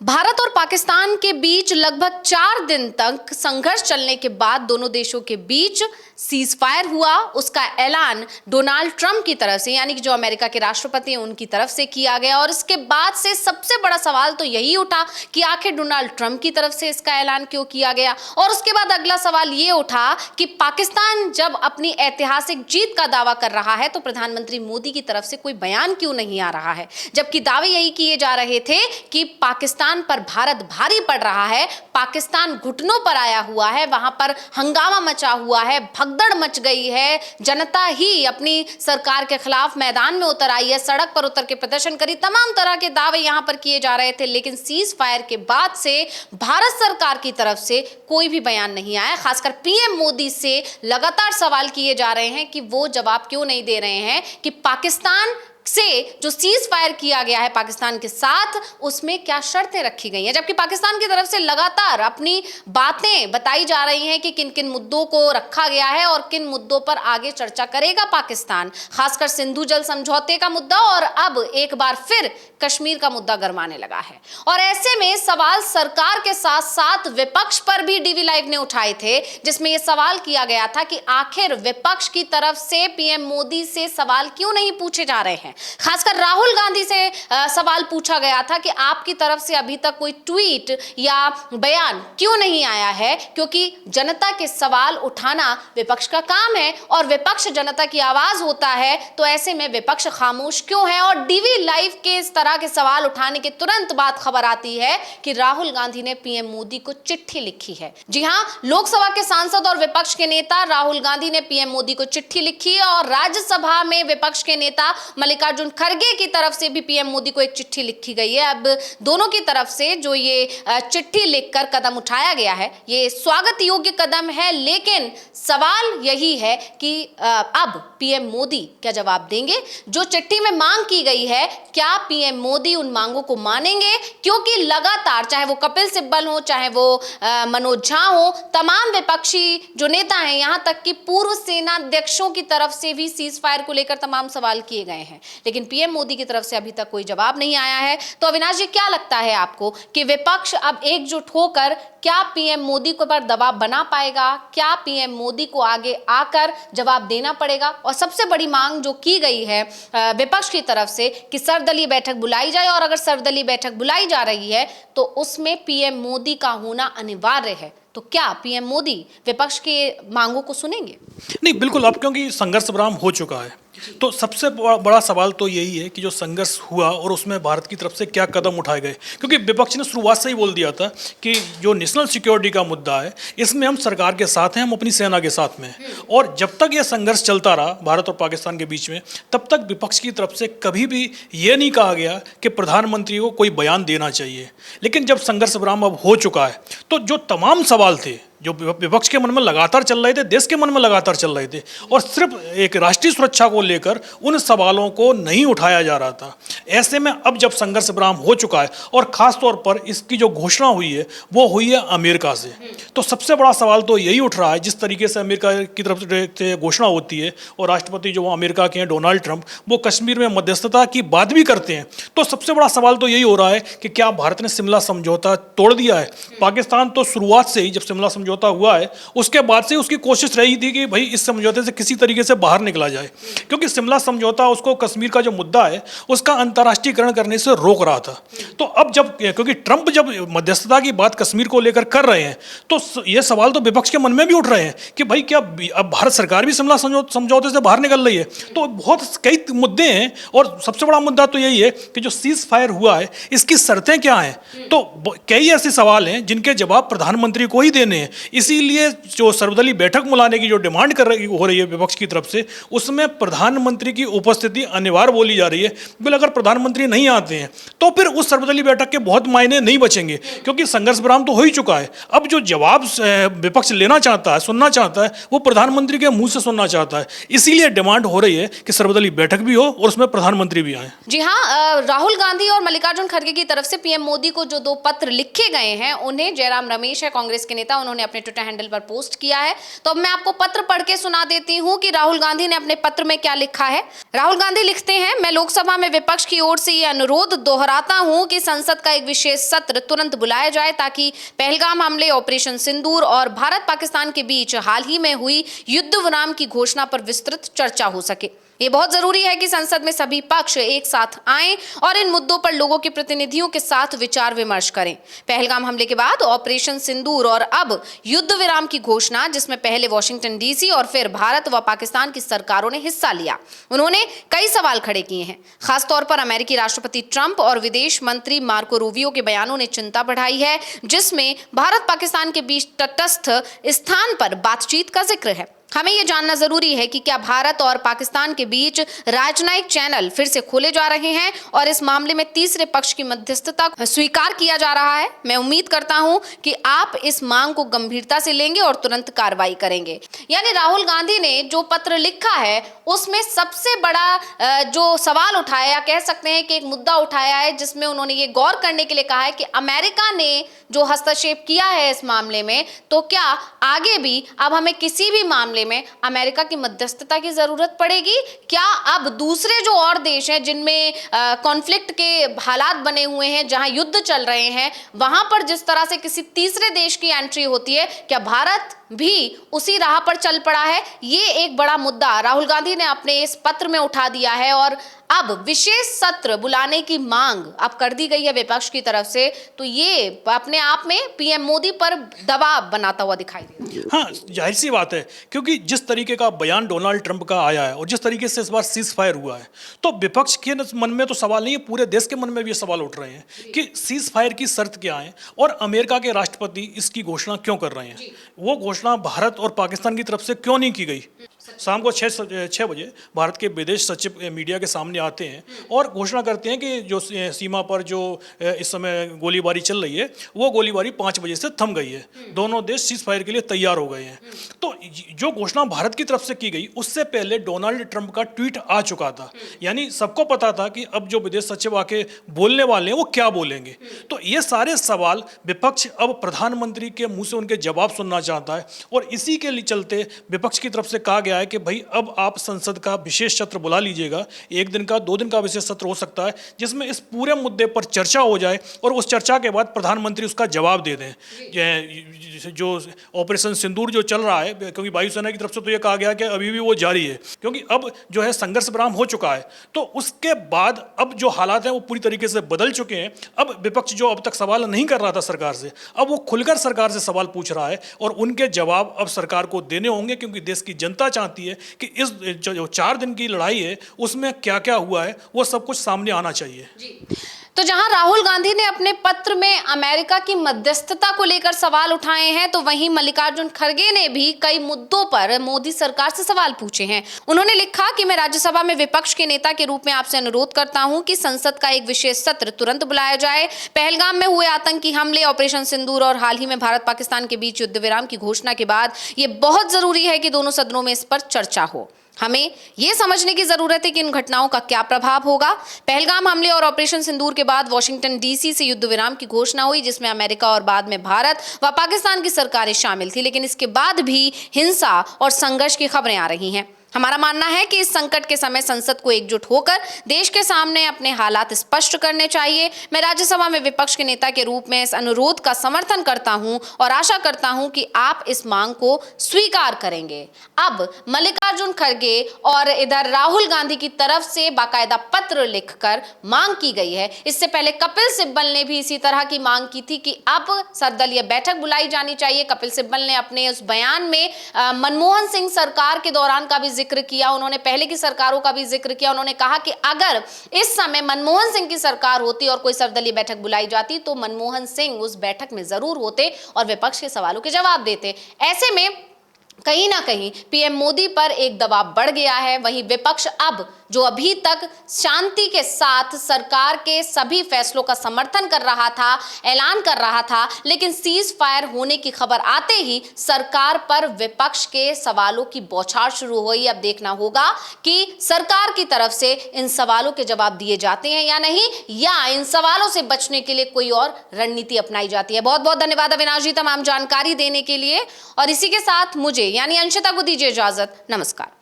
भारत और पाकिस्तान के बीच लगभग 4 दिन तक संघर्ष चलने के बाद दोनों देशों के बीच सीज फायर हुआ। उसका ऐलान डोनाल्ड ट्रंप की तरफ से, यानी कि जो अमेरिका के राष्ट्रपति हैं, उनकी तरफ से किया गया। और इसके बाद से सबसे बड़ा सवाल तो यही उठा कि आखिर डोनाल्ड ट्रंप की तरफ से इसका ऐलान क्यों किया गया। और उसके बाद अगला सवाल ये उठा कि पाकिस्तान जब अपनी ऐतिहासिक जीत का दावा कर रहा है तो प्रधानमंत्री मोदी की तरफ से कोई बयान क्यों नहीं आ रहा है, जबकि दावे यही किए जा रहे थे कि पाकिस्तान पर भारत भारी पड़ रहा है, पाकिस्तान घुटनों पर आया हुआ है, वहां पर हंगामा मचा हुआ है, भगदड़ मच गई है, जनता ही अपनी सरकार के खिलाफ मैदान में उतर आई है, सड़क पर उतर के प्रदर्शन करी, तमाम तरह के दावे यहां पर किए जा रहे थे। लेकिन सीज फायर के बाद से भारत सरकार की तरफ से कोई भी बयान नहीं आया। खासकर पीएम मोदी से लगातार सवाल किए जा रहे हैं कि वो जवाब क्यों नहीं दे रहे हैं कि पाकिस्तान से जो सीज फायर किया गया है पाकिस्तान के साथ, उसमें क्या शर्तें रखी गई हैं। जबकि पाकिस्तान की तरफ से लगातार अपनी बातें बताई जा रही हैं कि किन किन मुद्दों को रखा गया है और किन मुद्दों पर आगे चर्चा करेगा पाकिस्तान, खासकर सिंधु जल समझौते का मुद्दा और अब एक बार फिर कश्मीर का मुद्दा गरमाने लगा है। और ऐसे में सवाल सरकार के साथ साथ विपक्ष पर भी डीवी लाइव ने उठाए थे, जिसमें यह सवाल किया गया था कि आखिर विपक्ष की तरफ से पीएम मोदी से सवाल क्यों नहीं पूछे जा रहे हैं। खासकर राहुल गांधी से सवाल पूछा गया था कि आपकी तरफ से अभी तक कोई ट्वीट या बयान क्यों नहीं आया है, क्योंकि जनता के सवाल उठाना विपक्ष का काम है और विपक्ष जनता की आवाज होता है। तो ऐसे में विपक्ष खामोश क्यों है। और डीवी लाइव के इस तरह के सवाल उठाने के तुरंत बाद खबर आती है कि राहुल गांधी ने पीएम मोदी को चिट्ठी लिखी है। जी हां, लोकसभा के सांसद और विपक्ष के नेता राहुल गांधी ने पीएम मोदी को चिट्ठी लिखी और राज्यसभा में विपक्ष के नेता मल्लिकार्जुन खड़गे की तरफ से भी पीएम मोदी को एक चिट्ठी लिखी गई है। अब दोनों की तरफ से जो ये चिट्ठी लिखकर कदम उठाया गया है, ये स्वागत योग्य कदम है। लेकिन सवाल यही है कि अब पीएम मोदी क्या जवाब देंगे। जो चिट्ठी में मांग की गई है, क्या पीएम मोदी उन मांगों को मानेंगे, क्योंकि लगातार चाहे वो कपिल सिब्बल हो, चाहे वो मनोज झा हो, तमाम विपक्षी जो नेता हैं, यहां तक कि पूर्व सेना अध्यक्षों की तरफ से भी सीज फायर को लेकर तमाम सवाल किए गए हैं, लेकिन पीएम मोदी की तरफ से अभी तक कोई जवाब नहीं आया है। तो अविनाश जी, क्या लगता है आपको कि विपक्ष अब एकजुट होकर क्या पीएम मोदी को पर दबाव बना पाएगा? क्या पीएम मोदी को आगे आकर जवाब देना पड़ेगा? और सबसे बड़ी मांग जो की गई है विपक्ष की तरफ से कि सर्वदलीय बैठक बुलाई जाए, और अगर सर्वदलीय बैठक बुलाई जा रही है तो उसमें पीएम मोदी का होना अनिवार्य है। तो क्या पीएम मोदी विपक्ष के मांगों को सुनेंगे? नहीं, बिल्कुल। अब क्योंकि संघर्ष विराम हो चुका है तो सबसे बड़ा सवाल तो यही है कि जो संघर्ष हुआ और उसमें भारत की तरफ से क्या कदम उठाए गए। क्योंकि विपक्ष ने शुरुआत से ही बोल दिया था कि जो नेशनल सिक्योरिटी का मुद्दा है, इसमें हम सरकार के साथ हैं, हम अपनी सेना के साथ में हैं। और जब तक ये संघर्ष चलता रहा भारत और पाकिस्तान के बीच में, तब तक विपक्ष की तरफ से कभी भी ये नहीं कहा गया कि प्रधानमंत्री को कोई बयान देना चाहिए। लेकिन जब संघर्ष विराम अब हो चुका है तो जो तमाम सवाल थे जो विपक्ष के मन में लगातार चल रहे थे, देश के मन में लगातार चल रहे थे, और सिर्फ एक राष्ट्रीय सुरक्षा को लेकर उन सवालों को नहीं उठाया जा रहा था। ऐसे में अब जब संघर्ष विराम हो चुका है और ख़ास तौर पर इसकी जो घोषणा हुई है वो हुई है अमेरिका से, तो सबसे बड़ा सवाल तो यही उठ रहा है। जिस तरीके से अमेरिका की तरफ से घोषणा होती है और राष्ट्रपति जो अमेरिका के हैं डोनाल्ड ट्रंप, वो कश्मीर में मध्यस्थता की बात भी करते हैं, तो सबसे बड़ा सवाल तो यही हो रहा है कि क्या भारत ने शिमला समझौता तोड़ दिया है। पाकिस्तान तो शुरुआत से ही, जब शिमला समझौता हुआ है उसके बाद से उसकी कोशिश रही थी कि भाई इस समझौते से किसी तरीके से बाहर निकला जाए, क्योंकि शिमला समझौता उसको कश्मीर का जो मुद्दा है उसका अंतर्राष्ट्रीयकरण करने से रोक रहा था। तो अब जब क्योंकि ट्रंप जब मध्यस्थता की बात कश्मीर को लेकर कर रहे हैं तो ये सवाल तो विपक्ष के मन में भी उठ रहे हैं कि भाई क्या अब भारत सरकार भी शिमला समझौते से बाहर निकल रही है। तो बहुत कई मुद्दे हैं और सबसे बड़ा मुद्दा तो यही है कि जो सीज फायर हुआ है इसकी शर्तें क्या हैं। तो कई ऐसे सवाल हैं जिनके जवाब प्रधानमंत्री को ही देने हैं। इसीलिए जो सर्वदलीय बैठक बुलाने की जो डिमांड हो रही है विपक्ष की तरफ से, उसमें प्रधानमंत्री की उपस्थिति अनिवार्य बोली जा रही है। बिल्कुल, अगर प्रधानमंत्री नहीं आते हैं तो फिर उस सर्वदलीय बैठक के बहुत मायने नहीं बचेंगे, क्योंकि संघर्ष विराम तो हो ही चुका है। अब जो जवाब विपक्ष लेना चाहता है, सुनना चाहता है, वो प्रधानमंत्री के मुंह से सुनना चाहता है। इसीलिए डिमांड हो रही है कि सर्वदलीय बैठक भी हो और उसमें प्रधानमंत्री भी आए। जी हाँ, राहुल गांधी और मल्लिकार्जुन खड़गे की तरफ से पीएम मोदी को जो 2 पत्र लिखे गए हैं, उन्हें जयराम रमेश है कांग्रेस के नेता, उन्होंने अपने ट्विटर हैंडल पर पोस्ट किया है। तो अब मैं आपको पत्र पढ़ के सुना देती हूं कि राहुल गांधी ने अपने पत्र में क्या लिखा है। राहुल गांधी लिखते हैं, मैं लोकसभा में विपक्ष की ओर से ये अनुरोध दोहराता हूं कि संसद का एक विशेष सत्र तुरंत बुलाया जाए ताकि पहलगाम हमले, ऑपरेशन सिंदूर और भारत पाकिस्तान के बीच हाल ही में हुई युद्ध विराम की घोषणा पर विस्तृत चर्चा हो सके। ये बहुत जरूरी है कि संसद में सभी पक्ष एक साथ आएं और इन मुद्दों पर लोगों के प्रतिनिधियों के साथ विचार विमर्श करें। पहलगाम हमले के बाद ऑपरेशन सिंदूर और अब युद्ध विराम की घोषणा, जिसमें पहले वॉशिंगटन डीसी और फिर भारत व पाकिस्तान की सरकारों ने हिस्सा लिया, उन्होंने कई सवाल खड़े किए हैं। खासतौर पर अमेरिकी राष्ट्रपति ट्रंप और विदेश मंत्री मार्को रूबियो के बयानों ने चिंता बढ़ाई है, जिसमें भारत पाकिस्तान के बीच तटस्थ स्थान पर बातचीत का जिक्र है। हमें यह जानना जरूरी है कि क्या भारत और पाकिस्तान के बीच राजनयिक चैनल फिर से खोले जा रहे हैं और इस मामले में तीसरे पक्ष की मध्यस्थता स्वीकार किया जा रहा है। मैं उम्मीद करता हूं कि आप इस मांग को गंभीरता से लेंगे और तुरंत कार्रवाई करेंगे। यानी राहुल गांधी ने जो पत्र लिखा है उसमें सबसे बड़ा जो सवाल उठाया, कह सकते हैं कि एक मुद्दा उठाया है, जिसमें उन्होंने ये गौर करने के लिए कहा है कि अमेरिका ने जो हस्तक्षेप किया है इस मामले में, तो क्या आगे भी अब हमें किसी भी मामले में अमेरिका की मध्यस्थता की जरूरत पड़ेगी? क्या अब दूसरे जो और देश हैं जिनमें कॉन्फ्लिक्ट के हालात बने हुए हैं, जहां युद्ध चल रहे हैं, वहां पर जिस तरह से किसी तीसरे देश की एंट्री होती है, क्या भारत भी उसी राह पर चल पड़ा है? ये एक बड़ा मुद्दा राहुल गांधी ने अपने इस पत्र में उठा दिया है और अब विशेष सत्र बुलाने की मांग अब कर दी गई है विपक्ष की तरफ से। तो ये अपने आप में पीएम मोदी पर दबाव बनाता हुआ दिखाई दे रहा है। हाँ, जाहिर सी बात है, क्योंकि जिस तरीके का बयान डोनाल्ड ट्रंप का आया है और जिस तरीके से इस बार सीज फायर हुआ है, तो विपक्ष के मन में तो सवाल नहीं है, पूरे देश के मन में भी ये सवाल उठ रहे हैं कि सीज फायर की शर्त क्या है और अमेरिका के राष्ट्रपति इसकी घोषणा क्यों कर रहे हैं। वो घोषणा भारत और पाकिस्तान की तरफ से क्यों नहीं की गई? शाम को 6 बजे भारत के विदेश सचिव मीडिया के सामने आते हैं और घोषणा करते हैं कि जो सीमा पर जो इस समय गोलीबारी चल रही है, वो गोलीबारी 5 बजे से थम गई है, दोनों देश सीज फायर के लिए तैयार हो गए हैं। तो जो घोषणा भारत की तरफ से की गई, उससे पहले डोनाल्ड ट्रंप का ट्वीट आ चुका था, यानी सबको पता था कि अब जो विदेश सचिव आके बोलने वाले हैं वो क्या बोलेंगे। तो ये सारे सवाल विपक्ष अब प्रधानमंत्री के मुंह से उनके जवाब सुनना चाहता है और इसी के लिए चलते विपक्ष की तरफ से कहा गया है कि भाई अब आप संसद का विशेष सत्र बुला लीजिएगा, 1 दिन का 2 दिन का विशेष सत्र हो सकता है, जिसमें इस पूरे मुद्दे पर चर्चा हो जाए और उस चर्चा के बाद प्रधानमंत्री उसका जवाब दे दें। जो ऑपरेशन सिंदूर जो चल रहा है, क्योंकि वायुसेना की तरफ से तो ये कहा गया कि अभी भी वो जारी है, क्योंकि अब जो है संघर्ष विराम हो चुका है, तो उसके बाद अब जो हालात हैं वो पूरी तरीके से बदल चुके हैं। अब विपक्ष जो अब तक सवाल नहीं कर रहा था सरकार से, अब वो खुलकर सरकार से सवाल पूछ रहा है और उनके जवाब अब सरकार को देने होंगे, क्योंकि देश की जनता चाहती है कि इस जो 4 दिन की लड़ाई है उसमें क्या क्या हुआ है वो सब कुछ सामने आना चाहिए। तो जहां राहुल गांधी ने अपने पत्र में अमेरिका की मध्यस्थता को लेकर सवाल उठाए हैं, तो वहीं मल्लिकार्जुन खड़गे ने भी कई मुद्दों पर मोदी सरकार से सवाल पूछे हैं। उन्होंने लिखा कि मैं राज्यसभा में विपक्ष के नेता के रूप में आपसे अनुरोध करता हूं कि संसद का एक विशेष सत्र तुरंत बुलाया जाए। पहलगाम में हुए आतंकी हमले, ऑपरेशन सिंदूर और हाल ही में भारत पाकिस्तान के बीच युद्ध विराम की घोषणा के बाद ये बहुत जरूरी है कि दोनों सदनों में इस पर चर्चा हो। हमें यह समझने की जरूरत है कि इन घटनाओं का क्या प्रभाव होगा। पहलगाम हमले और ऑपरेशन सिंदूर के बाद वॉशिंगटन डीसी से युद्ध विराम की घोषणा हुई, जिसमें अमेरिका और बाद में भारत व पाकिस्तान की सरकारें शामिल थी, लेकिन इसके बाद भी हिंसा और संघर्ष की खबरें आ रही हैं। हमारा मानना है कि इस संकट के समय संसद को एकजुट होकर देश के सामने अपने हालात स्पष्ट करने चाहिए। मैं राज्यसभा में विपक्ष के नेता के रूप में इस अनुरोध का समर्थन करता हूं और आशा करता हूं कि आप इस मांग को स्वीकार करेंगे। अब मल्लिकार्जुन खड़गे और इधर राहुल गांधी की तरफ से बाकायदा पत्र लिखकर मांग की गई है। इससे पहले कपिल सिब्बल ने भी इसी तरह की मांग की थी कि अब सर्वदलीय बैठक बुलाई जानी चाहिए। कपिल सिब्बल ने अपने उस बयान में मनमोहन सिंह सरकार के दौरान का भी जिक्र किया, उन्होंने पहले की सरकारों का भी जिक्र किया। उन्होंने कहा कि अगर इस समय मनमोहन सिंह की सरकार होती और कोई सर्वदलीय बैठक बुलाई जाती तो मनमोहन सिंह उस बैठक में जरूर होते और विपक्ष के सवालों के जवाब देते। ऐसे में कहीं ना कहीं पीएम मोदी पर एक दबाव बढ़ गया है। वहीं विपक्ष अब जो अभी तक शांति के साथ सरकार के सभी फैसलों का समर्थन कर रहा था, ऐलान कर रहा था, लेकिन सीज फायर होने की खबर आते ही सरकार पर विपक्ष के सवालों की बौछार शुरू हुई। अब देखना होगा कि सरकार की तरफ से इन सवालों के जवाब दिए जाते हैं या नहीं, या इन सवालों से बचने के लिए कोई और रणनीति अपनाई जाती है। बहुत बहुत धन्यवाद अविनाश जी तमाम जानकारी देने के लिए, और इसी के साथ मुझे यानी अंशिता को दीजिए इजाजत। नमस्कार।